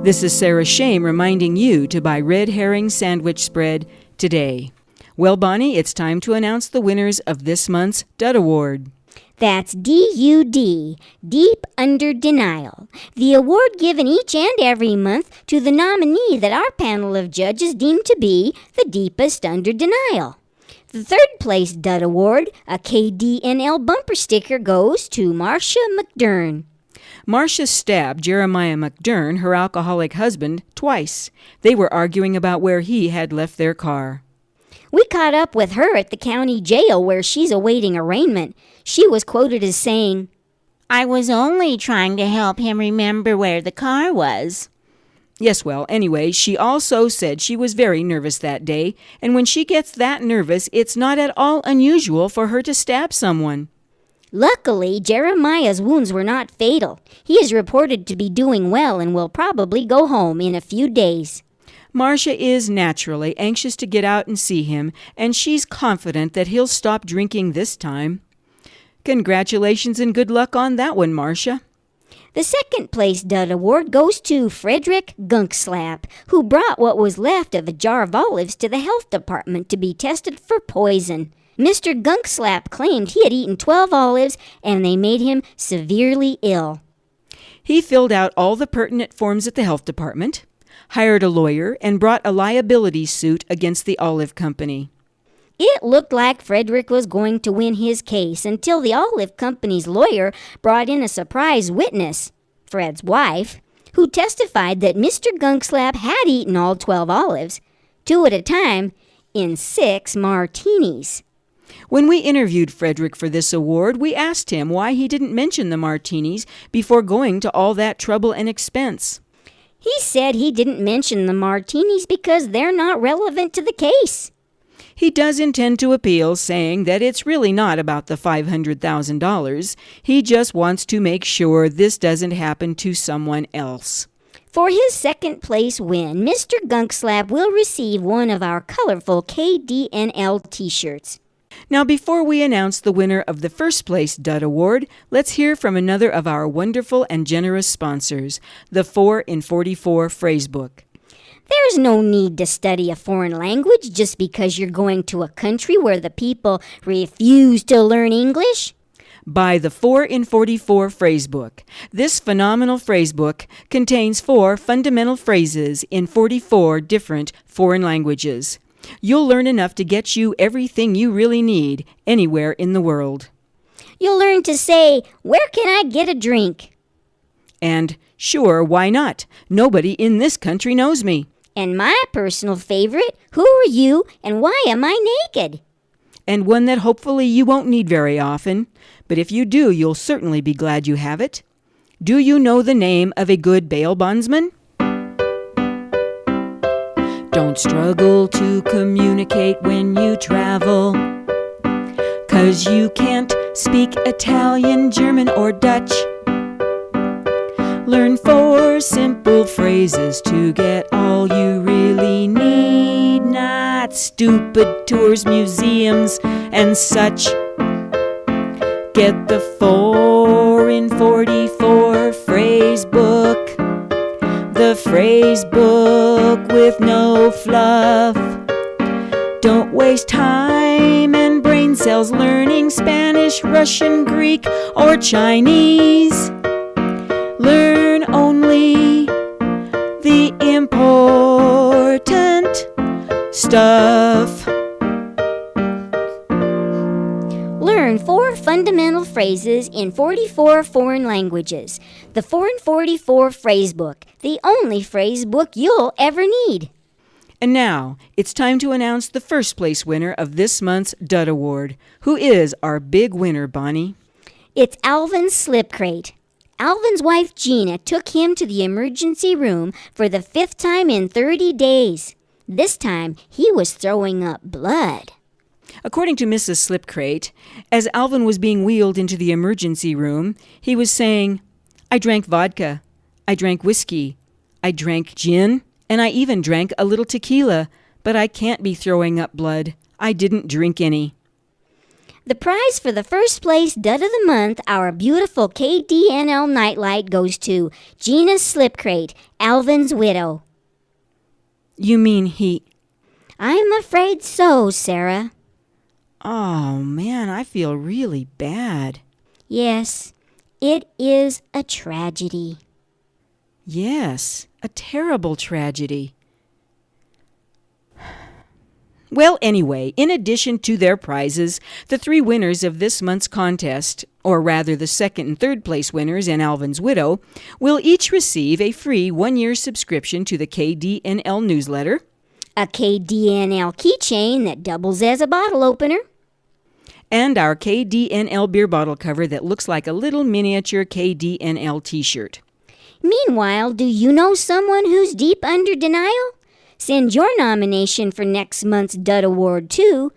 This is Sarah Shame reminding you to buy red herring sandwich spread today. Well, Bonnie, it's time to announce the winners of this month's Dud Award. That's D-U-D, Deep Under Denial, the award given each and every month to the nominee that our panel of judges deem to be the deepest under denial. The third place Dud Award, a KDNL bumper sticker, goes to Marcia McDern. Marcia stabbed Jeremiah McDern, her alcoholic husband, twice. They were arguing about where he had left their car. We caught up with her at the county jail where she's awaiting arraignment. She was quoted as saying, "I was only trying to help him remember where the car was." Yes, well, anyway, she also said she was very nervous that day, and when she gets that nervous, it's not at all unusual for her to stab someone. Luckily, Jeremiah's wounds were not fatal. He is reported to be doing well and will probably go home in a few days. Marcia is naturally anxious to get out and see him, and she's confident that he'll stop drinking this time. Congratulations and good luck on that one, Marcia. The second place Dud Award goes to Frederick Gunkslap, who brought what was left of a jar of olives to the health department to be tested for poison. Mr. Gunkslap claimed he had eaten 12 olives and they made him severely ill. He filled out all the pertinent forms at the health department, hired a lawyer, and brought a liability suit against the olive company. It looked like Frederick was going to win his case until the olive company's lawyer brought in a surprise witness, Fred's wife, who testified that Mr. Gunkslap had eaten all 12 olives, 2 at a time, in 6 martinis. When we interviewed Frederick for this award, we asked him why he didn't mention the martinis before going to all that trouble and expense. He said he didn't mention the martinis because they're not relevant to the case. He does intend to appeal, saying that it's really not about the $500,000. He just wants to make sure this doesn't happen to someone else. For his second place win, Mr. Gunkslap will receive one of our colorful KDNL t-shirts. Now, before we announce the winner of the first place Dud Award, let's hear from another of our wonderful and generous sponsors, the 4 in 44 Phrasebook. There's no need to study a foreign language just because you're going to a country where the people refuse to learn English. Buy the 4 in 44 Phrasebook. This phenomenal phrasebook contains 4 fundamental phrases in 44 different foreign languages. You'll learn enough to get you everything you really need anywhere in the world. You'll learn to say, "Where can I get a drink?" And, "Sure, why not? Nobody in this country knows me." And my personal favorite, "Who are you and why am I naked?" And one that hopefully you won't need very often, but if you do, you'll certainly be glad you have it. Do you know the name of a good bail bondsman? Don't struggle to communicate when you travel, 'cause you can't speak Italian, German, or Dutch. Learn 4 simple phrases to get all you really need, not stupid tours, museums, and such. Get the 4 in 44 Phrasebook, the phrasebook with no fluff. Don't waste time and brain cells learning Spanish, Russian, Greek, or Chinese. Learn only the important stuff. Learn 4 fundamental phrases in 44 foreign languages. The 4 in 44 Phrasebook, the only phrasebook you'll ever need. And now, it's time to announce the first place winner of this month's Dud Award. Who is our big winner, Bonnie? It's Alvin's Slip Crate. Alvin's wife Gina took him to the emergency room for the 5th time in 30 days. This time, he was throwing up blood. According to Mrs. Slipcrate, as Alvin was being wheeled into the emergency room, he was saying, "I drank vodka, I drank whiskey, I drank gin, and I even drank a little tequila, but I can't be throwing up blood. I didn't drink any." The prize for the first place dud of the month, our beautiful KDNL nightlight, goes to Gina Slipcrate, Alvin's widow. You mean I'm afraid so, Sarah. Oh, man, I feel really bad. Yes, it is a tragedy. Yes, a terrible tragedy. Well, anyway, in addition to their prizes, the 3 winners of this month's contest, or rather the second and third place winners and Alvin's widow, will each receive a free 1-year subscription to the KDNL newsletter, A KDNL keychain that doubles as a bottle opener, and our KDNL beer bottle cover that looks like a little miniature KDNL t-shirt. Meanwhile, do you know someone who's deep under denial? Send your nomination for next month's Dud Award to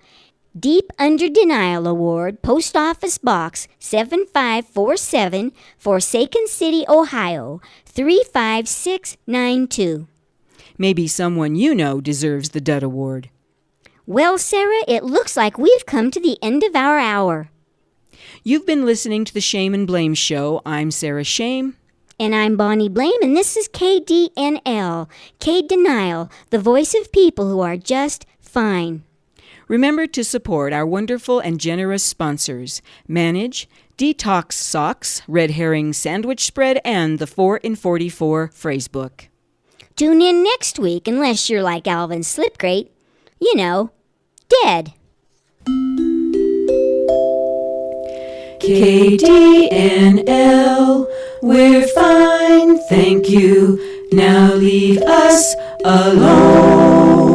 Deep Under Denial Award, Post Office Box 7547, Forsaken City, Ohio 35692. Maybe someone you know deserves the Dud Award. Well, Sarah, it looks like we've come to the end of our hour. You've been listening to the Shame and Blame Show. I'm Sarah Shame. And I'm Bonnie Blame, and this is KDNL, K-Denial, the voice of people who are just fine. Remember to support our wonderful and generous sponsors, Manage, Detox Socks, Red Herring Sandwich Spread, and the 4 in 44 phrasebook. Tune in next week, unless you're like Alvin Slipcrate. You know, dead. KDNL, we're fine, thank you. Now leave us alone.